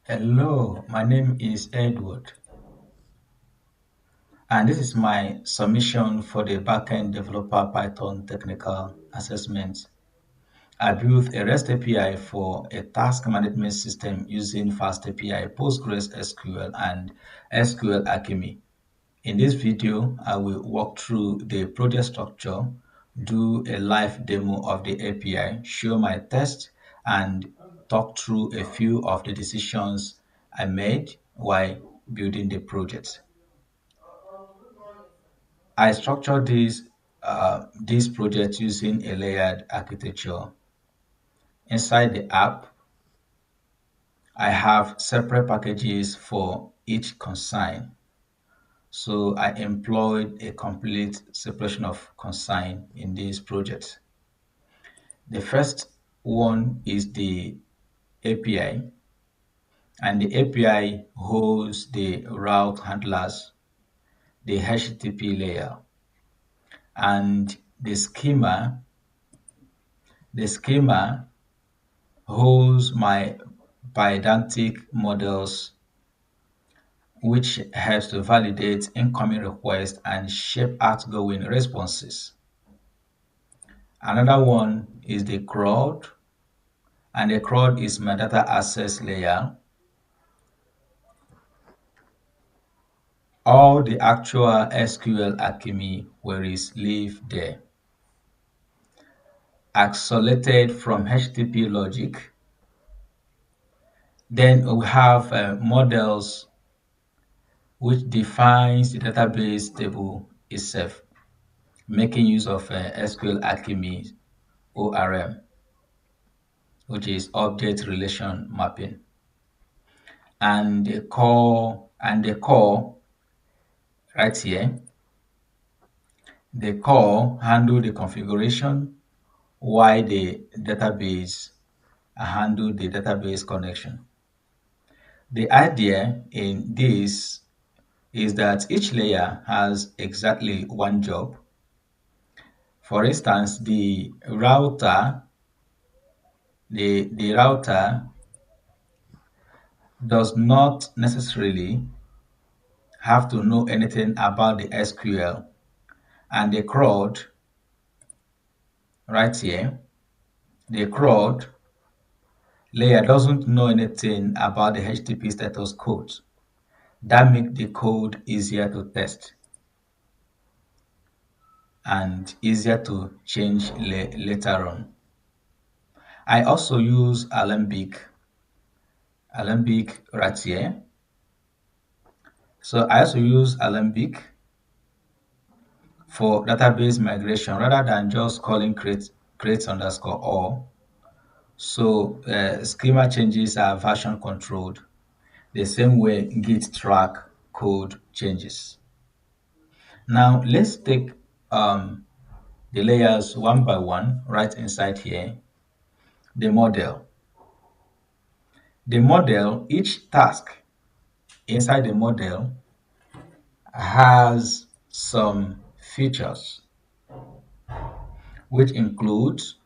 Hello, my name is Edward, and this is my submission for the Backend Developer Python Technical Assessment. I built a REST API for a task management system using Fast API, Postgres SQL, and SQL Alchemy. In this video, I will walk through the project structure, do a live demo of the API, show my test, and talk through a few of the decisions I made while building the project. I structured this project using a layered architecture. Inside the app, I have separate packages for each consign. So I employed a complete separation of consign in this project. The first one is the API, and the API holds the route handlers, the HTTP layer, and the schema holds my pedantic models, which helps to validate incoming requests and shape outgoing responses. Another one is the CRUD, and the CRUD is my data access layer. All the actual SQL Alchemy queries live there, isolated from HTTP logic. Then we have models, which defines the database table itself, making use of SQL Alchemy ORM, which is object relation mapping. And the core right here, the core handle the configuration while the database handle the database connection. The idea in this is that each layer has exactly one job. For instance, the router does not necessarily have to know anything about the SQL, and the CRUD right here, the CRUD layer doesn't know anything about the HTTP status code. That makes the code easier to test and easier to change later on. I also use Alembic right here. So I also use Alembic for database migration rather than just calling create underscore all. So schema changes are version controlled the same way Git track code changes. Now let's take the layers one by one right inside here. The model. Each task inside the model has some features, which includes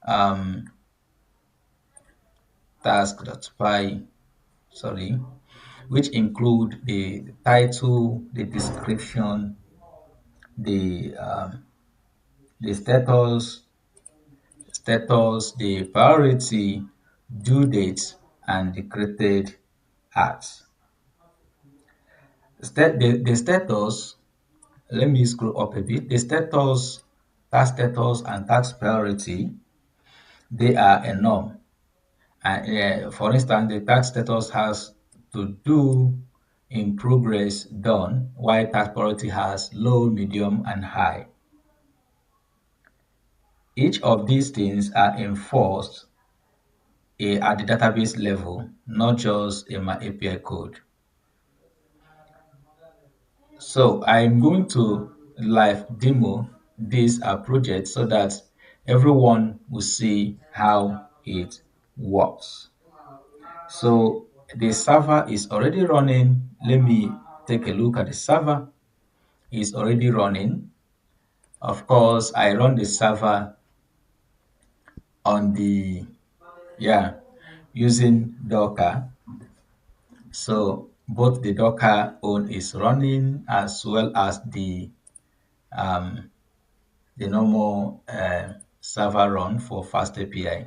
um, task.py, sorry, which include the title, the description, the the the priority, due date, and the created acts. The status, let me scroll up a bit. The status, task status, and task priority, they are a norm. And for instance, the task status has to do in progress done, while task priority has low, medium, and high. Each of these things are enforced at the database level, not just in my API code. So I'm going to live demo this project so that everyone will see how it works. So the server is already running. Let me take a look at the server. It's already running. Of course, I run the server on the, yeah, using Docker. So both the Docker own is running as well as um, the normal server run for fast API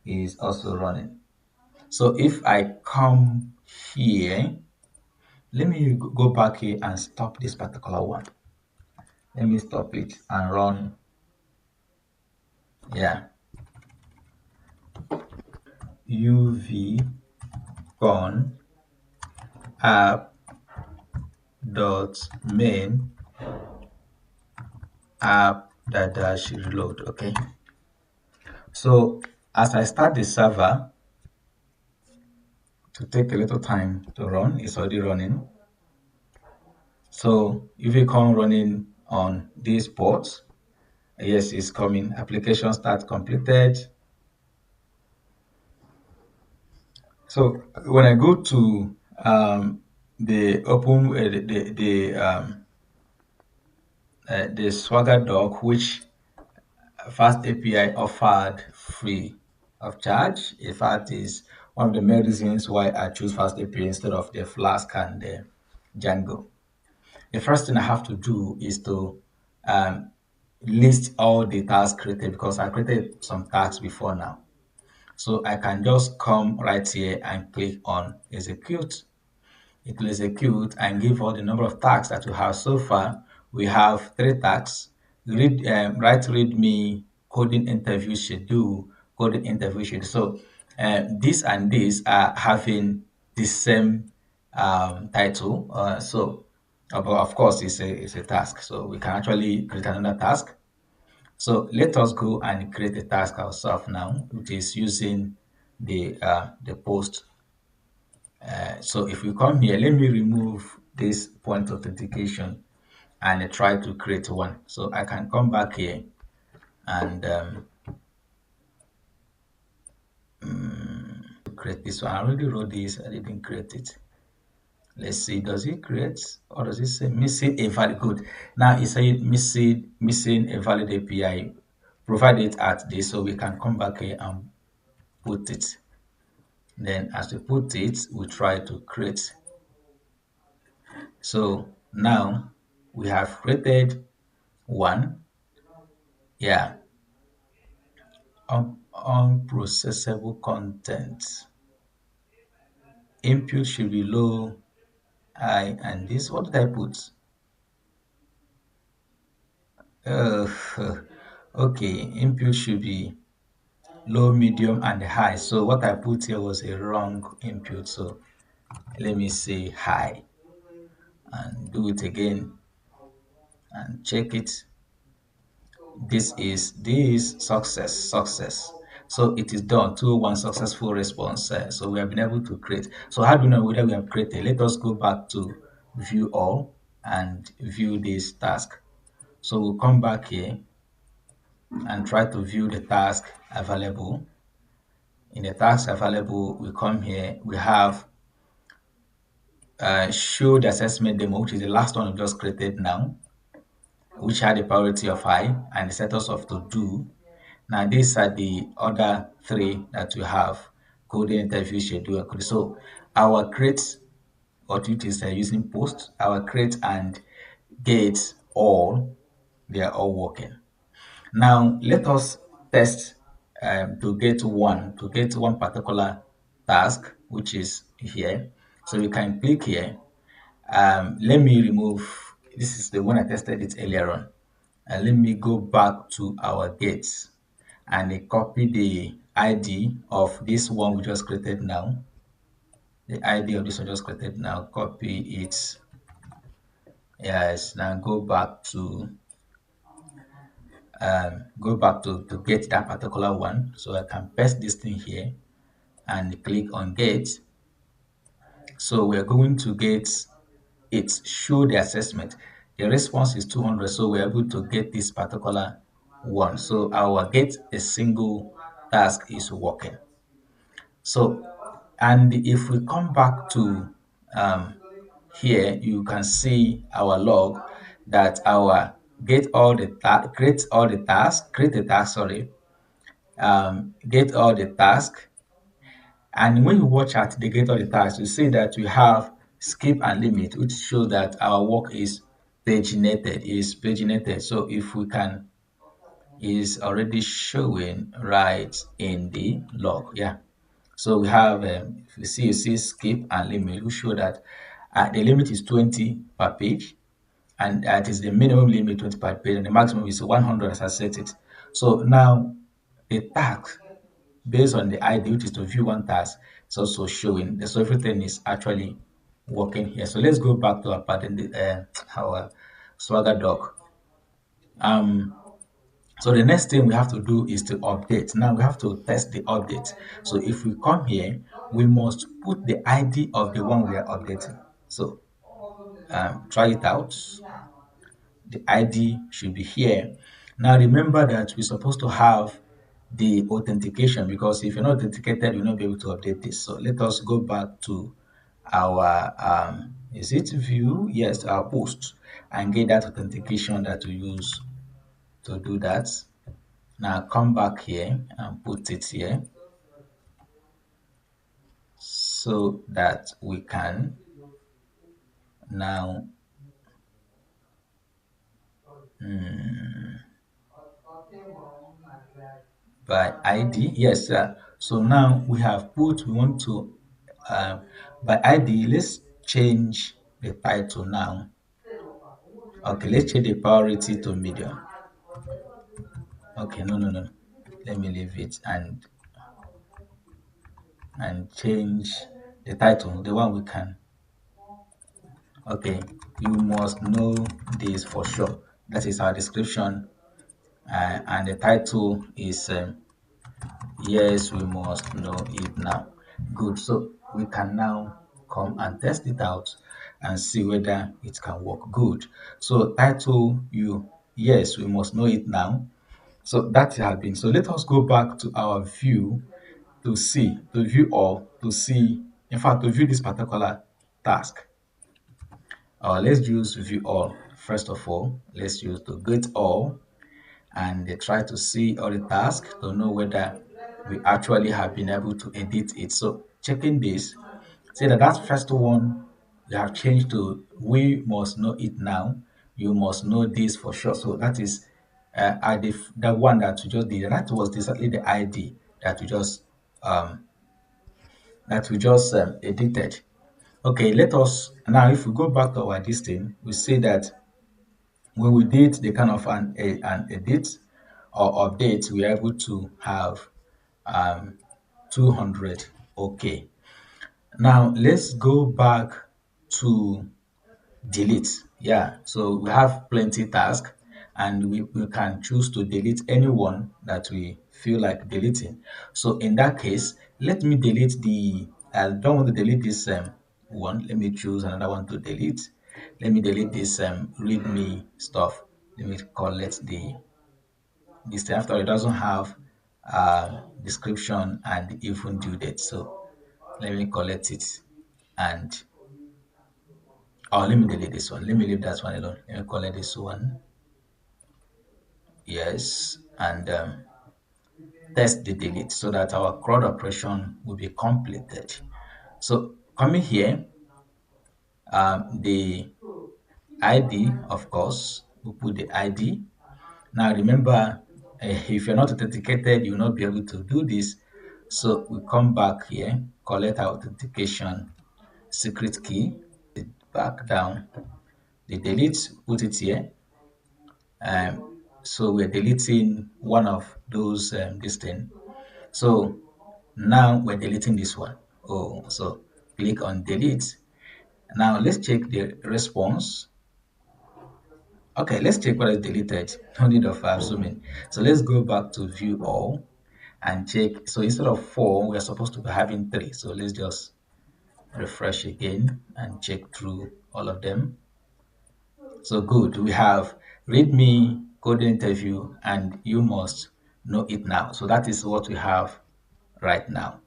is also running. So if I come here, let me go back here and stop this particular one. Let me stop it and run. Yeah, uv con app dot main app dash reload. Okay. So as I start the server to take a little time to run, it's already running. So if you come running on this port, yes, it's coming. Application start completed. So when I go to the open the Swagger doc, which Fast API offered free of charge. In fact, is one of the main reasons why I choose Fast API instead of the Flask and the Django. The first thing I have to do is to um, list all the tasks created because I created some tasks before now. So I can just come right here and click on execute. It will execute and give all the number of tasks that we have so far. We have three tasks: write readme, coding interview schedule, coding interview schedule. So this and this are having the same title. But of course, it's a task. So we can actually create another task. So let us go and create a task ourselves now, which is using the post. So if we come here, let me remove this point authentication and try to create one. So I can come back here and create this one. I already wrote this, I didn't create it. Let's see, does it create or does it say missing a valid code? Now it's saying missing a valid API. Provide it at this so we can come back here and put it. Then as we put it, we try to create. So now we have created one. Yeah, unprocessable content. Input should be low, high, and this. What did I put? Uh, okay, input should be low, medium, and high. So what I put here was a wrong input. So let me say high and do it again and check it. This success. So it is done. 201 successful response. So we have been able to create. So how do we know whether we have created? Let us go back to view all and view this task. So we'll come back here and try to view the task available. In the task available, we come here, we have show the assessment demo, which is the last one we just created now, which had a priority of high and the status of to do. Now these are the other three that we have: coding, interview, schedule, and code. So our create activities are using post, our create and get all, they are all working. Now let us test to get one particular task, which is here. So we can click here. Let me remove, this is the one I tested it earlier on. And let me go back to our gates and copy the ID of this one we just created now. The ID of this one just created now, copy it. Yes, now go back to get that particular one. So I can paste this thing here and click on get. So we're going to get it, show the assessment. The response is 200, so we're able to get this particular one. So our get a single task is working. So, and if we come back to um, here, you can see our log that our get all the create all the tasks, create the task, sorry, get all the task, And when you watch at the gate of the task, you see that we have skip and limit, which shows that our work is paginated. So if we can, is already showing right in the log. Yeah. So we have, if you see skip and limit, we show that the limit is 20 per page, and that is the minimum limit 20 per page, and the maximum is 100 as I set it. So now the task based on the ID, which is to view one task, is also showing. So everything is actually working here. So let's go back to our pattern, our Swagger doc. Um, so the next thing we have to do is to update. Now we have to test the update. So if we come here, we must put the ID of the one we are updating. So try it out. The ID should be here. Now remember that we're supposed to have the authentication, because if you're not authenticated, you'll not be able to update this. So let us go back to our is it view? Yes, our post, and get that authentication that we use to do that. Now come back here and put it here so that we can now by ID. Yes, so now we have put, we want to by ID, let's change the title now. Okay, let's change the priority to medium. Okay, no, no, no. Let me leave it and change the title, the one we can. Okay, you must know this for sure. That is our description, and the title is yes, we must know it now. Good. So we can now come and test it out and see whether it can work. Good. So title you, yes, we must know it now. So that has been. So let us go back to our view to see, to view all, to see, in fact, to view this particular task. Let's use view all. First of all, let's use to get all and they try to see all the tasks to know whether we actually have been able to edit it. So checking this, say that first one we have changed to we must know it now. You must know this for sure. So that is the one that we just did. That was exactly the ID um, that we just edited. Okay, let us now if we go back to our this thing, we see that when we did the kind of an edit or update, we are able to have um, 200. Okay. Now let's go back to delete. Yeah. So we have plenty tasks and we can choose to delete anyone that we feel like deleting. So in that case, let me delete I don't want to delete this one. Let me choose another one to delete. Let me delete this readme stuff. Let me collect this thing. After all, it doesn't have description and even due date. So let me collect it and let me delete this one. Let me leave that one alone. Let me collect this one. Yes, and test the delete so that our CRUD operation will be completed. So coming here, the ID, of course, we put the ID. Now remember, if you're not authenticated, you will not be able to do this. So we come back here, collect our authentication secret key, back down, the delete, put it here. So we're deleting one of those this thing. So now we're deleting this one. Oh, so click on delete. Now let's check the response. Okay, let's check what is deleted. No need of zooming. So let's go back to view all and check. So instead of 4, we're supposed to be having 3. So let's just refresh again and check through all of them. So good. We have readme, code interview, and you must know it now. So that is what we have right now.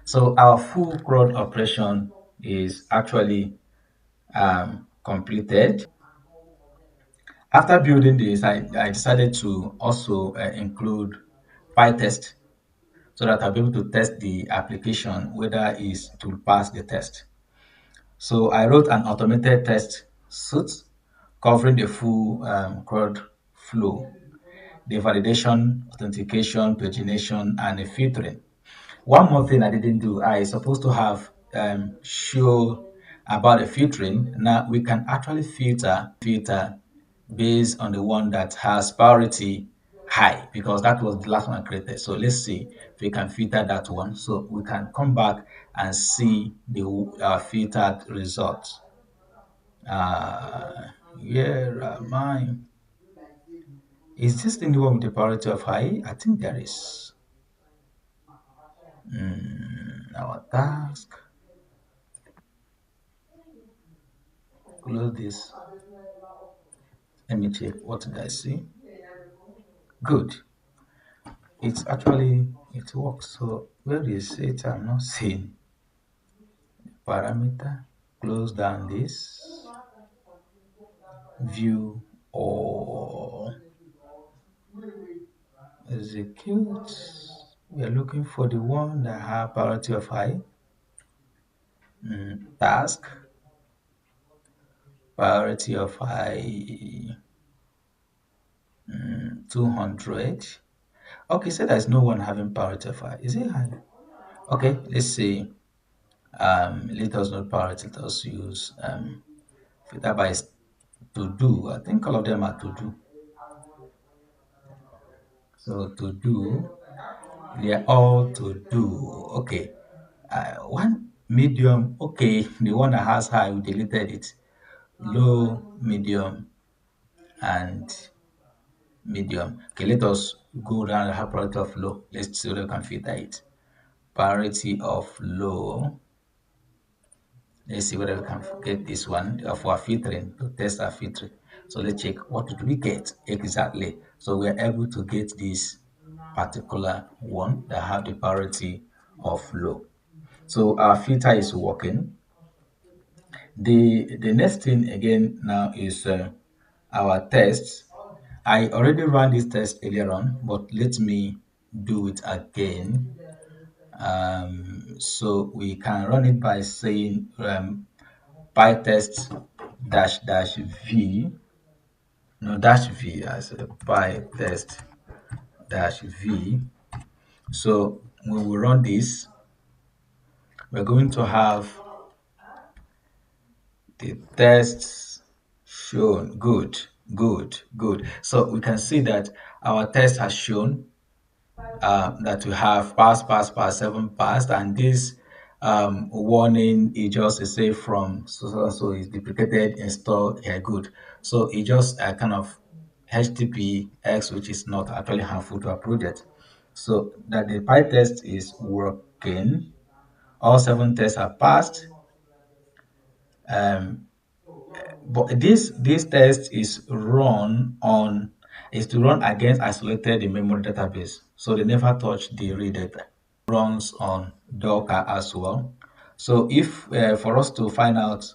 So our full CRUD operation is actually completed. After building this, I decided to also include PyTest so that I'll be able to test the application whether it's to pass the test. So I wrote an automated test suite covering the full code flow, the validation, authentication, pagination, and the filtering. One more thing I didn't do, I supposed to have show about the filtering. Now we can actually filter based on the one that has priority high because that was the last one I created. So let's see if we can filter that one. So we can come back and see the filtered results. Where am I? Is this the one with the priority of high? I think there is. Our task. Close this. Let me check. What did I see? Good. It's actually it works. So where is it? I'm not seeing parameter. Close down this. View or execute. We are looking for the one that have priority of high. Task priority of high 200. Okay, so there's no one having priority of high. Is it high? Okay, let's see. Let us not priority. Let us use filter by to do. I think all of them are to do. So to do, they are all to do. Okay. One medium. Okay, the one that has high, we deleted it. Low, medium, and medium. Okay, let us go down the priority of low. Let's see whether we can filter it. Priority of low. Let's see whether we can get this one for our filtering to test our filtering. So let's check what did we get exactly. So we're able to get this particular one that have the priority of low. So our filter is working. The next thing again now is our tests. I already ran this test earlier on, but let me do it again. So we can run it by saying pytest dash dash v, no dash v as a pytest dash v. So when we run this, we're going to have the tests shown. Good, good, good. So we can see that our test has shown that we have pass, 7 passed, and this warning is just a say from so is duplicated, install here, good. So it just kind of HTTPS, which is not actually harmful to our project. So that the PyTest is working. All 7 tests are passed. Um, but this test is to run against isolated in memory database. So they never touch the real data. Runs on Docker as well. So if for us to find out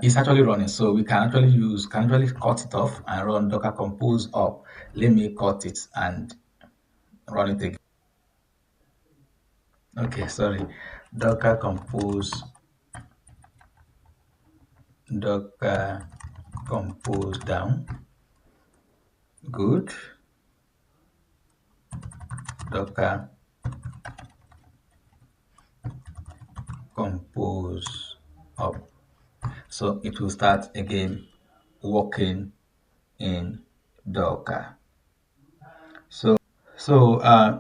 it's actually running, so we can actually cut it off and run Docker compose up. Let me cut it and run it again. Okay, sorry. Docker compose Docker compose down. Good. Docker compose up. So it will start again working in Docker. So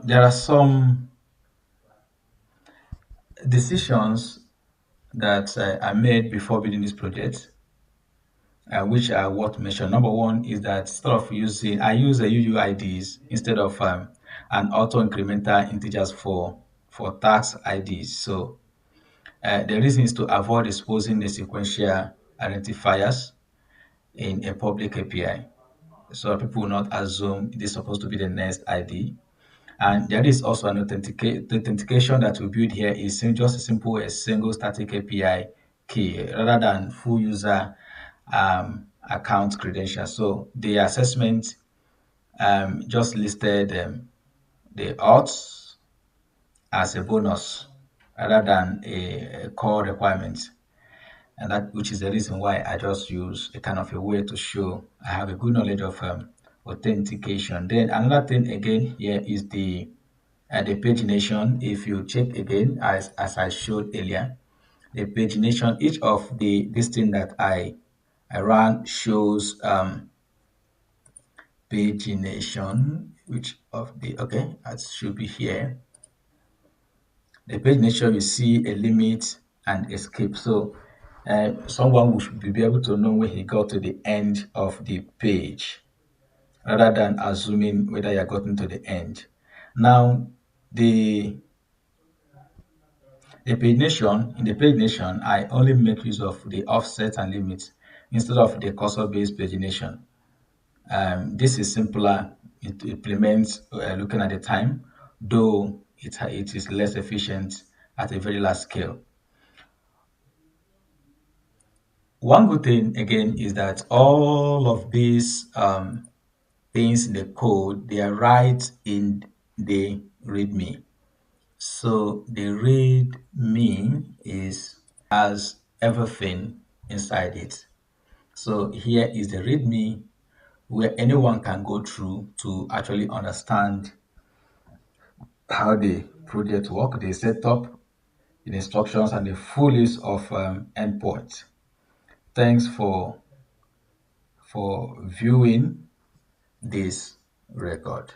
there are some decisions that I made before building this project, which are worth mentioning. Number one is that instead of using, I use a UUIDs instead of an auto incremental integers for tax IDs. So the reason is to avoid exposing the sequential identifiers in a public API. So people will not assume it is supposed to be the next ID. And there is also an authentication that we build here is just as simple as single static API key rather than full user account credentials. So the assessment just listed the odds as a bonus rather than a core requirement. And that which is the reason why I just use a kind of a way to show I have a good knowledge of authentication. Then another thing again here is the pagination. If you check again, as I showed earlier, the pagination, each of the this thing that I ran shows pagination, which of the okay, that should be here. The pagination you see a limit and escape. So someone should be able to know when he got to the end of the page rather than assuming whether you have gotten to the end. Now, the in the pagination, I only make use of the offset and limits instead of the cursor-based pagination. This is simpler. It implements looking at the time, though it is less efficient at a very large scale. One good thing again is that all of these things in the code they are right in the README. So the README is has everything inside it. So here is the README where anyone can go through to actually understand how the project work, the setup, the instructions, and the full list of endpoints. Thanks for viewing this record.